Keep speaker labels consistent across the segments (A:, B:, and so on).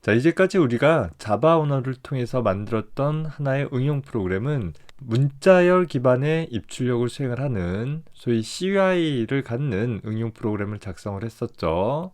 A: 자, 이제까지 우리가 자바 언어를 통해서 만들었던 하나의 응용 프로그램은 문자열 기반의 입출력을 수행을 하는 소위 CUI를 갖는 응용 프로그램을 작성을 했었죠.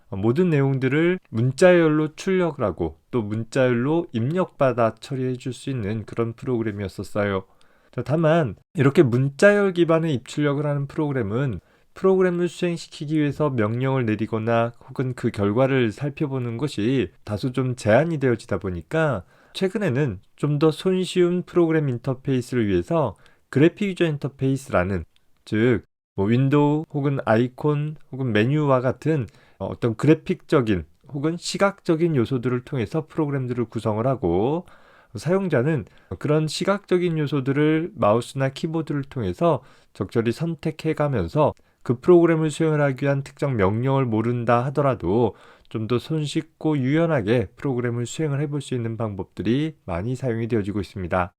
A: 모든 내용들을 문자열로 출력을 하고 또 문자열로 입력받아 처리해 줄 수 있는 그런 프로그램이었었어요. 자, 다만 이렇게 문자열 기반의 입출력을 하는 프로그램은 프로그램을 수행시키기 위해서 명령을 내리거나 혹은 그 결과를 살펴보는 것이 다소 좀 제한이 되어지다 보니까 최근에는 좀 더 손쉬운 프로그램 인터페이스를 위해서 그래픽 유저 인터페이스라는, 즉 윈도우 혹은 아이콘 혹은 메뉴와 같은 어떤 그래픽적인 혹은 시각적인 요소들을 통해서 프로그램들을 구성을 하고, 사용자는 그런 시각적인 요소들을 마우스나 키보드를 통해서 적절히 선택해 가면서 그 프로그램을 수행을 하기 위한 특정 명령을 모른다 하더라도 좀 더 손쉽고 유연하게 프로그램을 수행을 해볼 수 있는 방법들이 많이 사용이 되어지고 있습니다.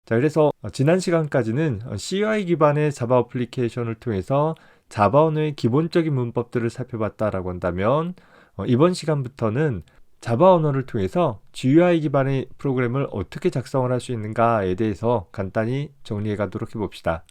A: 자, 그래서 지난 시간까지는 CUI 기반의 자바 어플리케이션을 통해서 자바 언어의 기본적인 문법들을 살펴봤다라고 한다면, 이번 시간부터는 자바 언어를 통해서 GUI 기반의 프로그램을 어떻게 작성을 할 수 있는가에 대해서 간단히 정리해 가도록 해봅시다.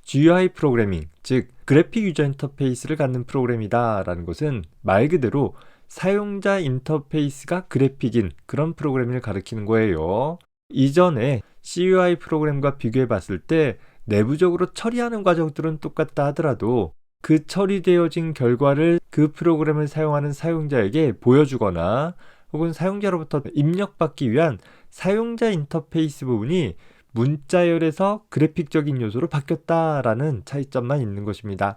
A: GUI 프로그래밍, 즉 그래픽 유저 인터페이스를 갖는 프로그램이다 라는 것은 말 그대로 사용자 인터페이스가 그래픽인 그런 프로그램을 가리키는 거예요. 이전에 CUI 프로그램과 비교해 봤을 때 내부적으로 처리하는 과정들은 똑같다 하더라도 그 처리되어진 결과를 그 프로그램을 사용하는 사용자에게 보여주거나 혹은 사용자로부터 입력받기 위한 사용자 인터페이스 부분이 문자열에서 그래픽적인 요소로 바뀌었다라는 차이점만 있는 것입니다.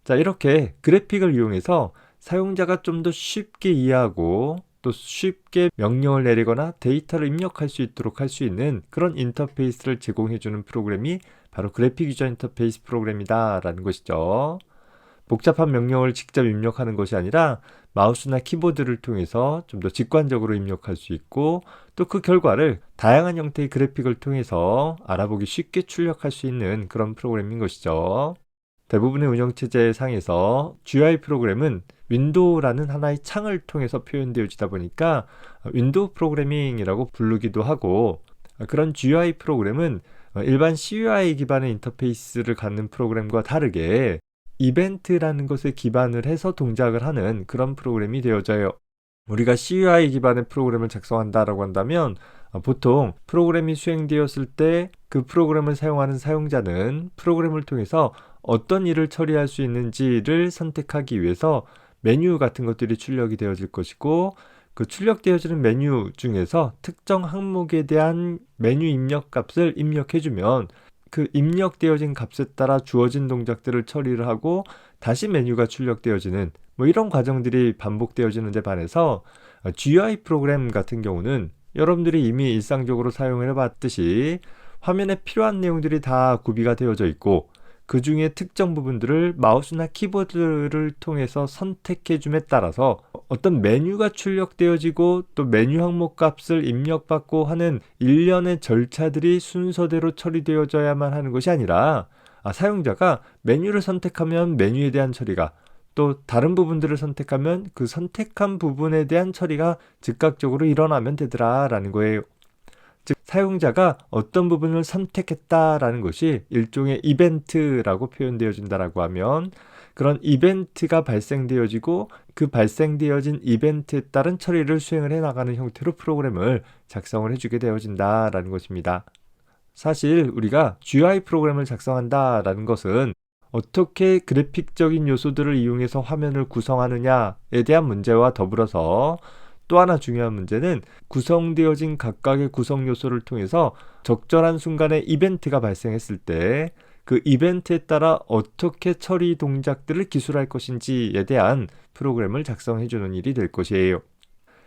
A: 자, 이렇게 그래픽을 이용해서 사용자가 좀 더 쉽게 이해하고 또 쉽게 명령을 내리거나 데이터를 입력할 수 있도록 할 수 있는 그런 인터페이스를 제공해주는 프로그램이 바로 그래픽 유저 인터페이스 프로그램이다 라는 것이죠. 복잡한 명령을 직접 입력하는 것이 아니라 마우스나 키보드를 통해서 좀 더 직관적으로 입력할 수 있고, 또 그 결과를 다양한 형태의 그래픽을 통해서 알아보기 쉽게 출력할 수 있는 그런 프로그램인 것이죠. 대부분의 운영체제 상에서 GUI 프로그램은 윈도우라는 하나의 창을 통해서 표현되어지다 보니까 윈도우 프로그래밍이라고 부르기도 하고, 그런 GUI 프로그램은 일반 CUI 기반의 인터페이스를 갖는 프로그램과 다르게 이벤트라는 것에 기반을 해서 동작을 하는 그런 프로그램이 되어져요. 우리가 CUI 기반의 프로그램을 작성한다라고 한다면 보통 프로그램이 수행되었을 때 그 프로그램을 사용하는 사용자는 프로그램을 통해서 어떤 일을 처리할 수 있는지를 선택하기 위해서 메뉴 같은 것들이 출력이 되어질 것이고, 그 출력되어지는 메뉴 중에서 특정 항목에 대한 메뉴 입력 값을 입력해주면 그 입력되어진 값에 따라 주어진 동작들을 처리를 하고 다시 메뉴가 출력되어지는 이런 과정들이 반복되어지는 데 반해서 GUI 프로그램 같은 경우는 여러분들이 이미 일상적으로 사용을 해봤듯이 화면에 필요한 내용들이 다 구비가 되어져 있고, 그 중에 특정 부분들을 마우스나 키보드를 통해서 선택해 줌에 따라서 어떤 메뉴가 출력되어지고 또 메뉴 항목 값을 입력받고 하는 일련의 절차들이 순서대로 처리되어져야만 하는 것이 아니라, 사용자가 메뉴를 선택하면 메뉴에 대한 처리가, 또 다른 부분들을 선택하면 그 선택한 부분에 대한 처리가 즉각적으로 일어나면 되더라 라는 거예요. 즉 사용자가 어떤 부분을 선택했다라는 것이 일종의 이벤트라고 표현되어진다라고 하면, 그런 이벤트가 발생되어지고 그 발생되어진 이벤트에 따른 처리를 수행을 해나가는 형태로 프로그램을 작성을 해주게 되어진다라는 것입니다. 사실 우리가 GUI 프로그램을 작성한다라는 것은 어떻게 그래픽적인 요소들을 이용해서 화면을 구성하느냐에 대한 문제와 더불어서 또 하나 중요한 문제는 구성되어진 각각의 구성 요소를 통해서 적절한 순간에 이벤트가 발생했을 때 그 이벤트에 따라 어떻게 처리 동작들을 기술할 것인지에 대한 프로그램을 작성해주는 일이 될 것이에요.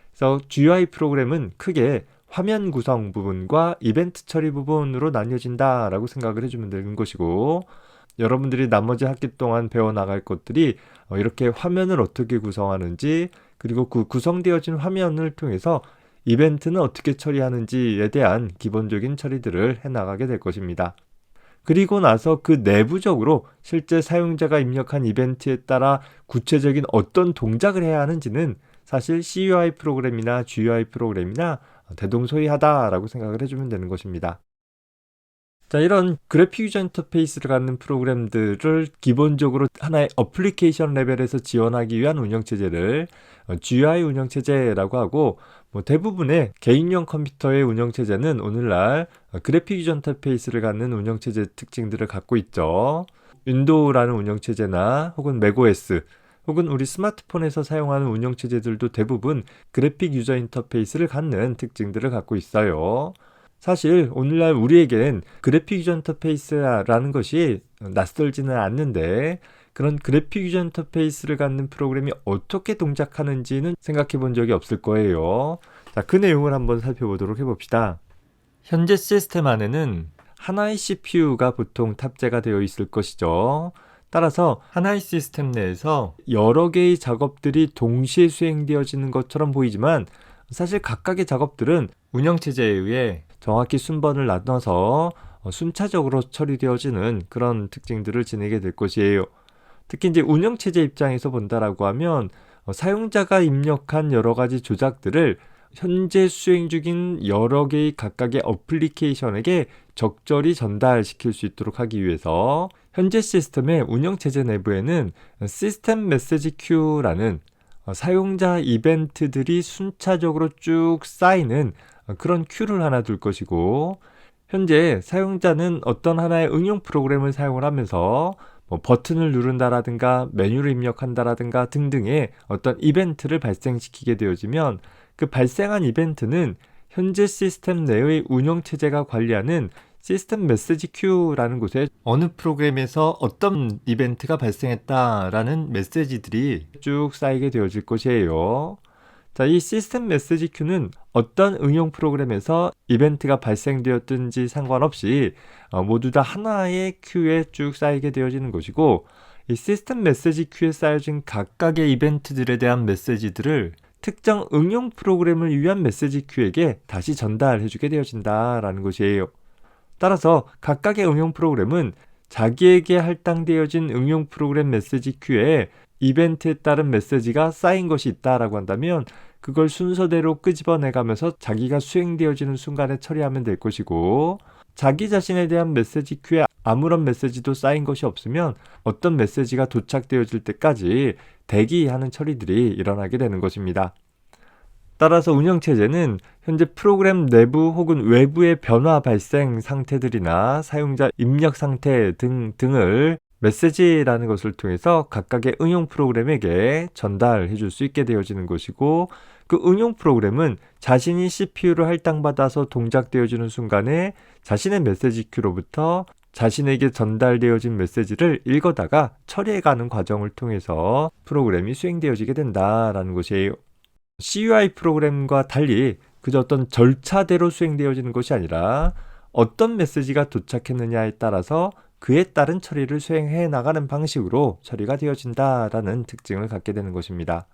A: 그래서 GUI 프로그램은 크게 화면 구성 부분과 이벤트 처리 부분으로 나뉘어진다라고 생각을 해주면 되는 것이고, 여러분들이 나머지 학기 동안 배워나갈 것들이 이렇게 화면을 어떻게 구성하는지, 그리고 그 구성되어진 화면을 통해서 이벤트는 어떻게 처리하는지에 대한 기본적인 처리들을 해나가게 될 것입니다. 그리고 나서 그 내부적으로 실제 사용자가 입력한 이벤트에 따라 구체적인 어떤 동작을 해야 하는지는 사실 CUI 프로그램이나 GUI 프로그램이나 대동소이하다라고 생각을 해주면 되는 것입니다. 자, 이런 그래픽 유저 인터페이스를 갖는 프로그램들을 기본적으로 하나의 어플리케이션 레벨에서 지원하기 위한 운영체제를 GUI 운영체제라고 하고, 대부분의 개인용 컴퓨터의 운영체제는 오늘날 그래픽 유저 인터페이스를 갖는 운영체제 특징들을 갖고 있죠. 윈도우라는 운영체제나 혹은 맥OS 혹은 우리 스마트폰에서 사용하는 운영체제들도 대부분 그래픽 유저 인터페이스를 갖는 특징들을 갖고 있어요. 사실 오늘날 우리에겐 그래픽 유저 인터페이스라는 것이 낯설지는 않는데, 그런 그래픽 유저 인터페이스를 갖는 프로그램이 어떻게 동작하는지는 생각해 본 적이 없을 거예요. 자, 그 내용을 한번 살펴보도록 해봅시다. 현재 시스템 안에는 하나의 CPU가 보통 탑재가 되어 있을 것이죠. 따라서 하나의 시스템 내에서 여러 개의 작업들이 동시에 수행되어지는 것처럼 보이지만, 사실 각각의 작업들은 운영체제에 의해 정확히 순번을 나눠서 순차적으로 처리되어지는 그런 특징들을 지니게 될 것이에요. 특히 이제 운영체제 입장에서 본다라고 하면 사용자가 입력한 여러 가지 조작들을 현재 수행 중인 여러 개의 각각의 어플리케이션에게 적절히 전달시킬 수 있도록 하기 위해서 현재 시스템의 운영체제 내부에는 시스템 메시지 큐라는 사용자 이벤트들이 순차적으로 쭉 쌓이는 그런 큐를 하나 둘 것이고, 현재 사용자는 어떤 하나의 응용 프로그램을 사용을 하면서 버튼을 누른다라든가 메뉴를 입력한다라든가 등등의 어떤 이벤트를 발생시키게 되어지면, 그 발생한 이벤트는 현재 시스템 내의 운영체제가 관리하는 시스템 메시지 큐라는 곳에 어느 프로그램에서 어떤 이벤트가 발생했다라는 메시지들이 쭉 쌓이게 되어질 것이에요. 자, 이 시스템 메시지 큐는 어떤 응용 프로그램에서 이벤트가 발생되었든지 상관없이 모두 다 하나의 큐에 쭉 쌓이게 되어지는 것이고, 이 시스템 메시지 큐에 쌓여진 각각의 이벤트들에 대한 메시지들을 특정 응용 프로그램을 위한 메시지 큐에게 다시 전달해주게 되어진다라는 것이에요. 따라서 각각의 응용 프로그램은 자기에게 할당되어진 응용 프로그램 메시지 큐에 이벤트에 따른 메시지가 쌓인 것이 있다라고 한다면, 그걸 순서대로 끄집어내가면서 자기가 수행되어지는 순간에 처리하면 될 것이고, 자기 자신에 대한 메시지 큐에 아무런 메시지도 쌓인 것이 없으면 어떤 메시지가 도착되어질 때까지 대기하는 처리들이 일어나게 되는 것입니다. 따라서 운영체제는 현재 프로그램 내부 혹은 외부의 변화 발생 상태들이나 사용자 입력 상태 등을 메시지라는 것을 통해서 각각의 응용 프로그램에게 전달해 줄 수 있게 되어지는 것이고, 그 응용 프로그램은 자신이 CPU를 할당받아서 동작되어지는 순간에 자신의 메시지 큐로부터 자신에게 전달되어진 메시지를 읽어다가 처리해가는 과정을 통해서 프로그램이 수행되어지게 된다라는 것이에요. CUI 프로그램과 달리 그저 어떤 절차대로 수행되어지는 것이 아니라 어떤 메시지가 도착했느냐에 따라서 그에 따른 처리를 수행해 나가는 방식으로 처리가 되어진다라는 특징을 갖게 되는 것입니다.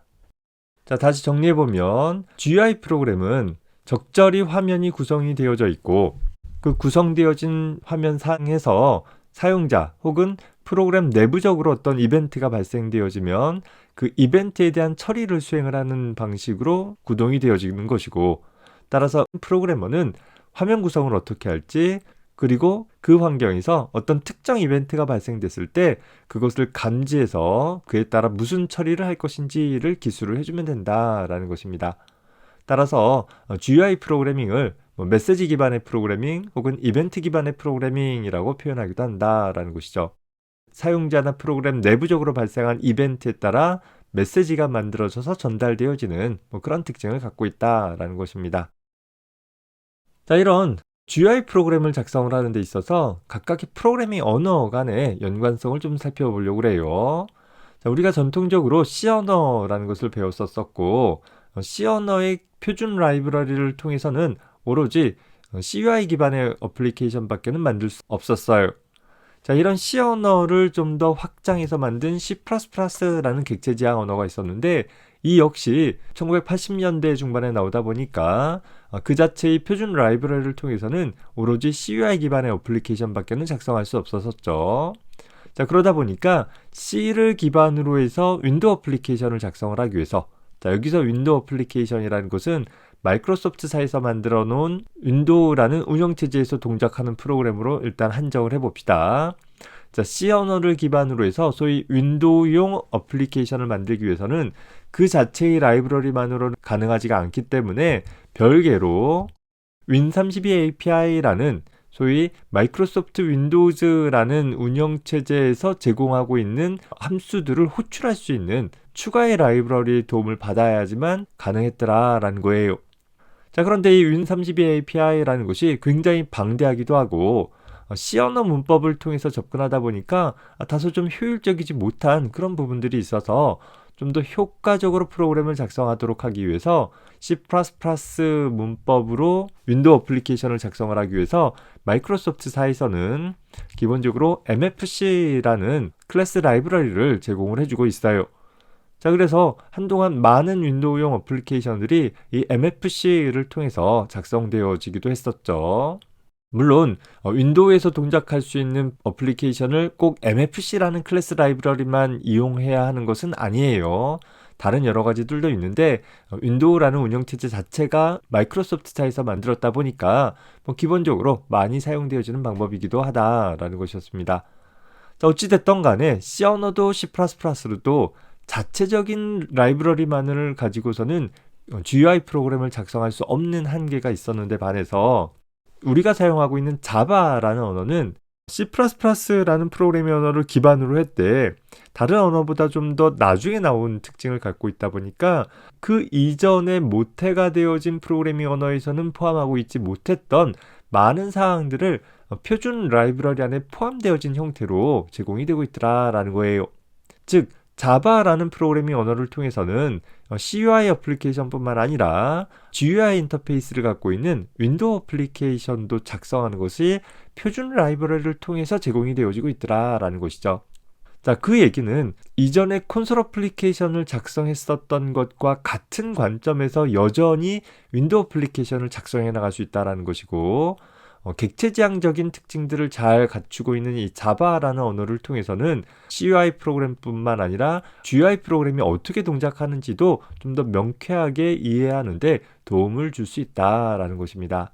A: 자, 다시 정리해보면 GUI 프로그램은 적절히 화면이 구성이 되어져 있고, 그 구성되어진 화면 상에서 사용자 혹은 프로그램 내부적으로 어떤 이벤트가 발생되어지면 그 이벤트에 대한 처리를 수행을 하는 방식으로 구동이 되어지는 것이고, 따라서 프로그래머는 화면 구성을 어떻게 할지, 그리고 그 환경에서 어떤 특정 이벤트가 발생됐을 때 그것을 감지해서 그에 따라 무슨 처리를 할 것인지를 기술을 해주면 된다라는 것입니다. 따라서 GUI 프로그래밍을 메시지 기반의 프로그래밍 혹은 이벤트 기반의 프로그래밍이라고 표현하기도 한다라는 것이죠. 사용자나 프로그램 내부적으로 발생한 이벤트에 따라 메시지가 만들어져서 전달되어지는 그런 특징을 갖고 있다라는 것입니다. 자, 이런 GUI 프로그램을 작성을 하는 데 있어서 각각의 프로그래밍 언어 간의 연관성을 좀 살펴보려고 해요. 자, 우리가 전통적으로 C 언어라는 것을 배웠었고, C 언어의 표준 라이브러리를 통해서는 오로지 CUI 기반의 어플리케이션밖에는 만들 수 없었어요. 자, 이런 C 언어를 좀 더 확장해서 만든 C++라는 객체 지향 언어가 있었는데, 이 역시 1980년대 중반에 나오다 보니까 그 자체의 표준 라이브러리를 통해서는 오로지 CUI 기반의 어플리케이션밖에는 작성할 수 없었죠. 자, 그러다 보니까 C를 기반으로 해서 윈도우 어플리케이션을 작성을 하기 위해서, 자, 여기서 윈도우 어플리케이션이라는 것은 마이크로소프트사에서 만들어 놓은 윈도우라는 운영체제에서 동작하는 프로그램으로 일단 한정을 해봅시다. 자, C 언어를 기반으로 해서 소위 윈도우용 어플리케이션을 만들기 위해서는 그 자체의 라이브러리만으로는 가능하지가 않기 때문에 별개로 Win32 API라는 소위 마이크로소프트 윈도우즈라는 운영체제에서 제공하고 있는 함수들을 호출할 수 있는 추가의 라이브러리의 도움을 받아야지만 가능했더라라는 거예요. 자, 그런데 이 Win32 API라는 것이 굉장히 방대하기도 하고 C 언어 문법을 통해서 접근하다 보니까 다소 좀 효율적이지 못한 그런 부분들이 있어서 좀 더 효과적으로 프로그램을 작성하도록 하기 위해서 C++ 문법으로 윈도우 어플리케이션을 작성을 하기 위해서 마이크로소프트사에서는 기본적으로 MFC라는 클래스 라이브러리를 제공을 해주고 있어요. 자, 그래서 한동안 많은 윈도우용 어플리케이션들이 이 MFC를 통해서 작성되어지기도 했었죠. 물론 윈도우에서 동작할 수 있는 어플리케이션을 꼭 MFC라는 클래스 라이브러리만 이용해야 하는 것은 아니에요. 다른 여러 가지들도 있는데 윈도우라는 운영체제 자체가 마이크로소프트사에서 만들었다 보니까 기본적으로 많이 사용되어지는 방법이기도 하다라는 것이었습니다. 자, 어찌됐던 간에 C 언어도 C++로도 자체적인 라이브러리만을 가지고서는 GUI 프로그램을 작성할 수 없는 한계가 있었는데 반해서 우리가 사용하고 있는 자바라는 언어는 C++라는 프로그래밍 언어를 기반으로 했대 다른 언어보다 좀 더 나중에 나온 특징을 갖고 있다 보니까 그 이전에 모태가 되어진 프로그래밍 언어에서는 포함하고 있지 못했던 많은 사항들을 표준 라이브러리 안에 포함되어진 형태로 제공이 되고 있더라라는 거예요. 즉 자바라는 프로그래밍 언어를 통해서는 CUI 어플리케이션뿐만 아니라 GUI 인터페이스를 갖고 있는 윈도우 어플리케이션도 작성하는 것이 표준 라이브러리를 통해서 제공이 되어지고 있더라라는 것이죠. 자, 그 얘기는 이전에 콘솔 어플리케이션을 작성했었던 것과 같은 관점에서 여전히 윈도우 어플리케이션을 작성해 나갈 수 있다는 것이고 객체지향적인 특징들을 잘 갖추고 있는 이 자바라는 언어를 통해서는 CUI 프로그램뿐만 아니라 GUI 프로그램이 어떻게 동작하는지도 좀 더 명쾌하게 이해하는데 도움을 줄 수 있다라는 것입니다.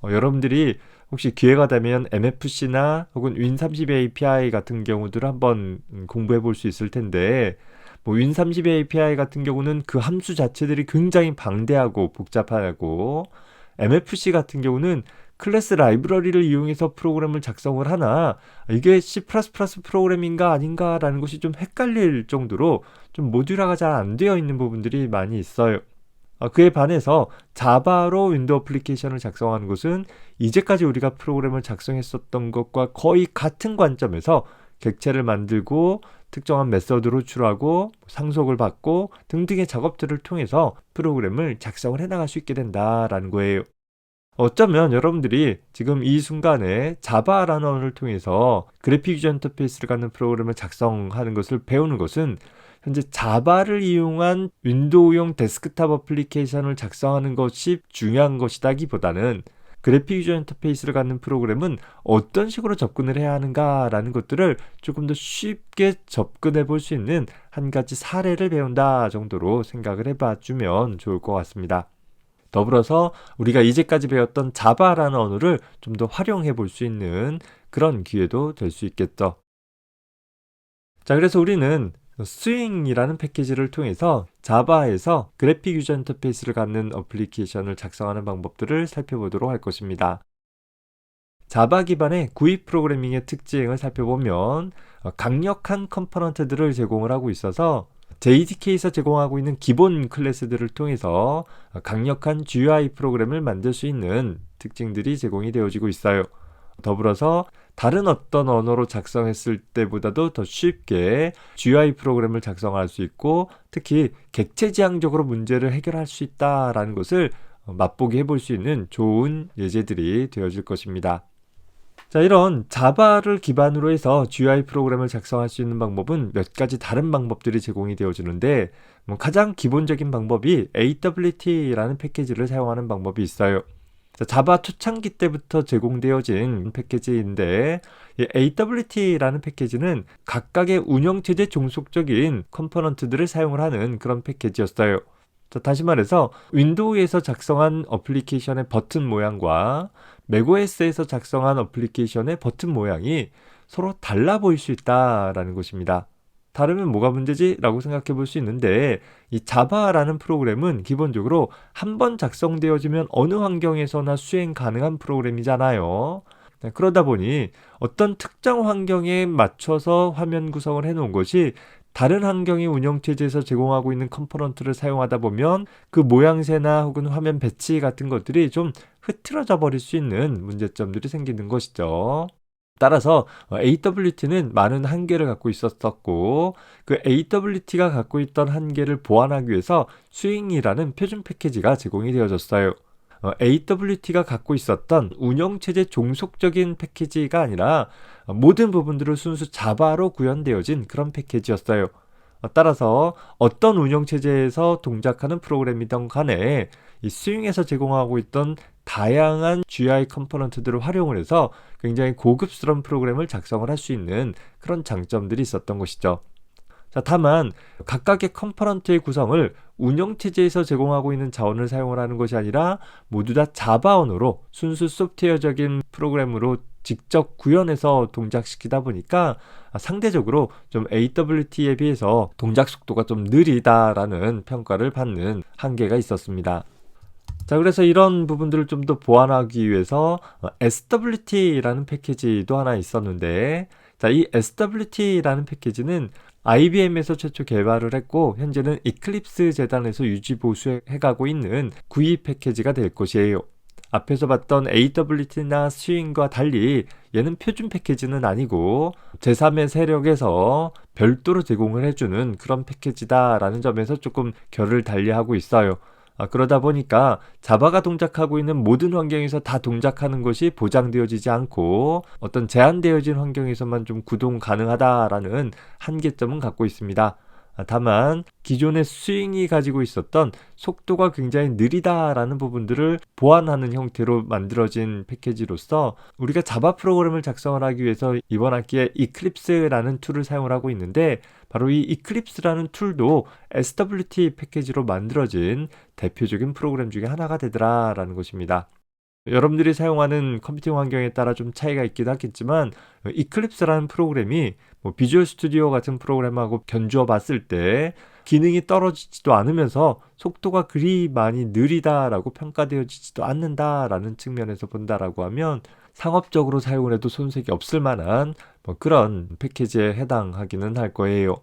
A: 여러분들이 혹시 기회가 되면 MFC나 혹은 Win32 API 같은 경우들을 한번 공부해 볼 수 있을 텐데 Win32 API 같은 경우는 그 함수 자체들이 굉장히 방대하고 복잡하고 MFC 같은 경우는 클래스 라이브러리를 이용해서 프로그램을 작성을 하나 이게 C++ 프로그램인가 아닌가 라는 것이 좀 헷갈릴 정도로 좀 모듈화가 잘 안 되어 있는 부분들이 많이 있어요. 그에 반해서 자바로 윈도우 어플리케이션을 작성하는 것은 이제까지 우리가 프로그램을 작성했었던 것과 거의 같은 관점에서 객체를 만들고 특정한 메서드를 호출하고 상속을 받고 등등의 작업들을 통해서 프로그램을 작성을 해나갈 수 있게 된다라는 거예요. 어쩌면 여러분들이 지금 이 순간에 자바라는 언어를 통해서 그래픽 유저 인터페이스를 갖는 프로그램을 작성하는 것을 배우는 것은 현재 자바를 이용한 윈도우용 데스크탑 어플리케이션을 작성하는 것이 중요한 것이다기보다는 그래픽 유저 인터페이스를 갖는 프로그램은 어떤 식으로 접근을 해야 하는가라는 것들을 조금 더 쉽게 접근해 볼 수 있는 한 가지 사례를 배운다 정도로 생각을 해봐 주면 좋을 것 같습니다. 더불어서 우리가 이제까지 배웠던 자바라는 언어를 좀 더 활용해 볼 수 있는 그런 기회도 될 수 있겠죠. 자, 그래서 우리는 스윙이라는 패키지를 통해서 자바에서 그래픽 유저 인터페이스를 갖는 어플리케이션을 작성하는 방법들을 살펴보도록 할 것입니다. 자바 기반의 GUI 프로그래밍의 특징을 살펴보면 강력한 컴포넌트들을 제공을 하고 있어서 JDK에서 제공하고 있는 기본 클래스들을 통해서 강력한 GUI 프로그램을 만들 수 있는 특징들이 제공이 되어지고 있어요. 더불어서 다른 어떤 언어로 작성했을 때보다도 더 쉽게 GUI 프로그램을 작성할 수 있고 특히 객체지향적으로 문제를 해결할 수 있다라는 것을 맛보게 해볼 수 있는 좋은 예제들이 되어질 것입니다. 자, 이런 자바를 기반으로 해서 GUI 프로그램을 작성할 수 있는 방법은 몇 가지 다른 방법들이 제공이 되어지는데 가장 기본적인 방법이 AWT라는 패키지를 사용하는 방법이 있어요. 자, 자바 초창기 때부터 제공되어진 패키지인데 이 AWT라는 패키지는 각각의 운영체제 종속적인 컴포넌트들을 사용을 하는 그런 패키지였어요. 자, 다시 말해서 윈도우에서 작성한 어플리케이션의 버튼 모양과 맥OS에서 작성한 어플리케이션의 버튼 모양이 서로 달라 보일 수 있다라는 것입니다. 다르면 뭐가 문제지? 라고 생각해 볼 수 있는데 이 자바라는 프로그램은 기본적으로 한 번 작성되어지면 어느 환경에서나 수행 가능한 프로그램이잖아요. 네, 그러다 보니 어떤 특정 환경에 맞춰서 화면 구성을 해놓은 것이 다른 환경의 운영체제에서 제공하고 있는 컴포넌트를 사용하다 보면 그 모양새나 혹은 화면 배치 같은 것들이 좀 흐트러져 버릴 수 있는 문제점들이 생기는 것이죠. 따라서 AWT는 많은 한계를 갖고 있었고 그 AWT가 갖고 있던 한계를 보완하기 위해서 스윙이라는 표준 패키지가 제공이 되어졌어요. AWT가 갖고 있었던 운영체제 종속적인 패키지가 아니라 모든 부분들을 순수 자바로 구현되어진 그런 패키지였어요. 따라서 어떤 운영체제에서 동작하는 프로그램이든 간에 이 스윙에서 제공하고 있던 다양한 GUI 컴포넌트들을 활용을 해서 굉장히 고급스러운 프로그램을 작성을 할 수 있는 그런 장점들이 있었던 것이죠. 자, 다만 각각의 컴포넌트의 구성을 운영체제에서 제공하고 있는 자원을 사용을 하는 것이 아니라 모두 다 자바 언어로 순수 소프트웨어적인 프로그램으로 직접 구현해서 동작시키다 보니까 상대적으로 좀 AWT에 비해서 동작 속도가 좀 느리다라는 평가를 받는 한계가 있었습니다. 자, 그래서 이런 부분들을 좀 더 보완하기 위해서 SWT라는 패키지도 하나 있었는데, 자, 이 SWT라는 패키지는 IBM에서 최초 개발을 했고 현재는 이클립스 재단에서 유지 보수해가고 있는 GUI 패키지가 될 것이에요. 앞에서 봤던 AWT나 스윙과 달리 얘는 표준 패키지는 아니고 제3의 세력에서 별도로 제공을 해주는 그런 패키지다라는 점에서 조금 결을 달리하고 있어요. 그러다 보니까 자바가 동작하고 있는 모든 환경에서 다 동작하는 것이 보장되어지지 않고 어떤 제한되어진 환경에서만 좀 구동 가능하다라는 한계점은 갖고 있습니다. 다만 기존의 스윙이 가지고 있었던 속도가 굉장히 느리다라는 부분들을 보완하는 형태로 만들어진 패키지로서 우리가 자바 프로그램을 작성을 하기 위해서 이번 학기에 이클립스라는 툴을 사용을 하고 있는데 바로 이 이클립스라는 툴도 SWT 패키지로 만들어진 대표적인 프로그램 중에 하나가 되더라라는 것입니다. 여러분들이 사용하는 컴퓨팅 환경에 따라 좀 차이가 있긴 하겠지만 이클립스라는 프로그램이 비주얼 스튜디오 같은 프로그램하고 견주어 봤을 때 기능이 떨어지지도 않으면서 속도가 그리 많이 느리다라고 평가되어지지도 않는다라는 측면에서 본다라고 하면 상업적으로 사용을 해도 손색이 없을 만한 그런 패키지에 해당하기는 할 거예요.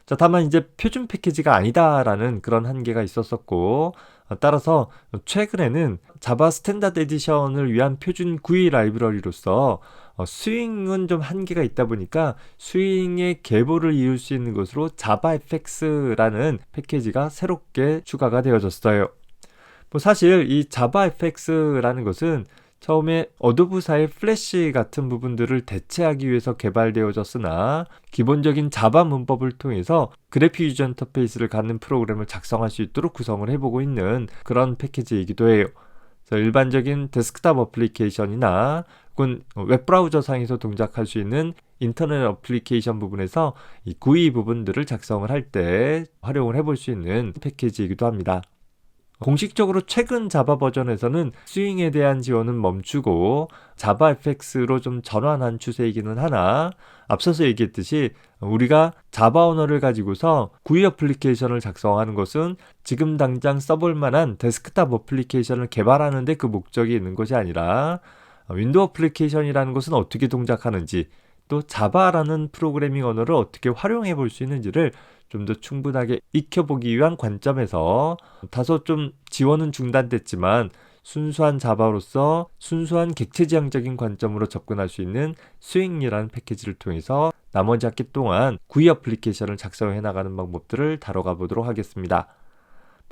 A: 자, 다만 이제 표준 패키지가 아니다라는 그런 한계가 있었었고 따라서 최근에는 자바 스탠다드 에디션을 위한 표준 GUI 라이브러리로서 스윙은 좀 한계가 있다 보니까 스윙의 계보를 이룰 수 있는 것으로 자바 FX라는 패키지가 새롭게 추가가 되어졌어요. 사실 이 자바 FX라는 것은 처음에 어도브사의 플래시 같은 부분들을 대체하기 위해서 개발되어졌으나 기본적인 자바 문법을 통해서 그래픽 유저 인터페이스를 갖는 프로그램을 작성할 수 있도록 구성을 해보고 있는 그런 패키지이기도 해요. 그래서 일반적인 데스크탑 어플리케이션이나 혹은 웹브라우저 상에서 동작할 수 있는 인터넷 어플리케이션 부분에서 이 GUI 부분들을 작성을 할 때 활용을 해볼 수 있는 패키지이기도 합니다. 공식적으로 최근 자바 버전에서는 스윙에 대한 지원은 멈추고 자바 FX로 좀 전환한 추세이기는 하나 앞서서 얘기했듯이 우리가 자바 언어를 가지고서 GUI 어플리케이션을 작성하는 것은 지금 당장 써볼 만한 데스크탑 어플리케이션을 개발하는 데 그 목적이 있는 것이 아니라 윈도우 어플리케이션이라는 것은 어떻게 동작하는지 또 자바라는 프로그래밍 언어를 어떻게 활용해 볼 수 있는지를 좀 더 충분하게 익혀보기 위한 관점에서 다소 좀 지원은 중단됐지만 순수한 자바로서 순수한 객체지향적인 관점으로 접근할 수 있는 스윙이라는 패키지를 통해서 나머지 학기 동안 GUI 어플리케이션을 작성해 나가는 방법들을 다뤄가 보도록 하겠습니다.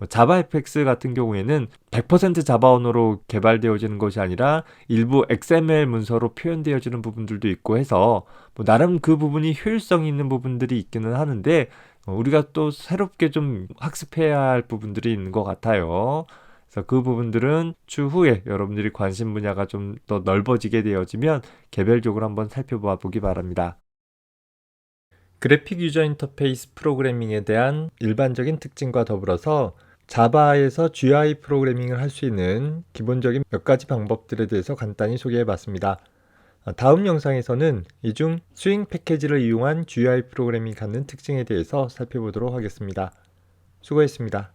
A: 자바 FX 같은 경우에는 100% 자바 언어로 개발되어지는 것이 아니라 일부 XML 문서로 표현되어지는 부분들도 있고 해서 나름 그 부분이 효율성이 있는 부분들이 있기는 하는데 우리가 또 새롭게 좀 학습해야 할 부분들이 있는 것 같아요. 그래서 그 부분들은 추후에 여러분들이 관심 분야가 좀 더 넓어지게 되어지면 개별적으로 한번 살펴봐 보기 바랍니다. 그래픽 유저 인터페이스 프로그래밍에 대한 일반적인 특징과 더불어서 자바에서 GUI 프로그래밍을 할 수 있는 기본적인 몇 가지 방법들에 대해서 간단히 소개해 봤습니다. 다음 영상에서는 이 중 스윙 패키지를 이용한 GUI 프로그래밍이 갖는 특징에 대해서 살펴보도록 하겠습니다. 수고했습니다.